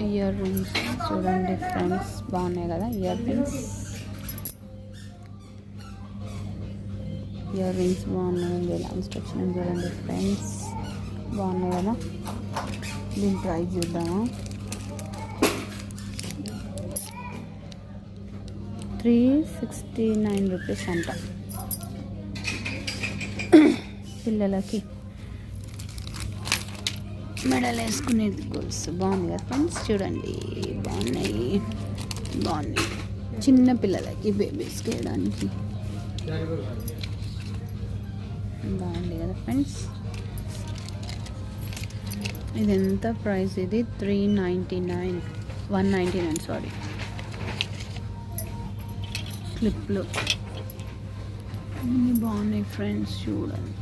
Ear rings చూడండి friends, బాగున్నాయి కదా ఇయర్ రింగ్స్. ఇయర్ రింగ్స్ బాగున్నాయి, ఎలా ఇన్స్ట్రక్షన్ చూడండి ఫ్రెండ్స్, బాగున్నాయి కదా. దీని ప్రైస్ చూద్దామా. 369 రూపీస్ అంట. పిల్లలకి మెడల్ వేసుకునేది గోల్స్ బాగుంది కదా ఫ్రెండ్స్, చూడండి బాగున్నాయి. చిన్న పిల్లలకి బేబీస్కి వేయడానికి బాగుంది కదా ఫ్రెండ్స్. ఇది ఎంత ప్రైస్? ఇది 399, 199 సారీ. క్లిప్లు అన్నీ బాగున్నాయి ఫ్రెండ్స్, చూడండి.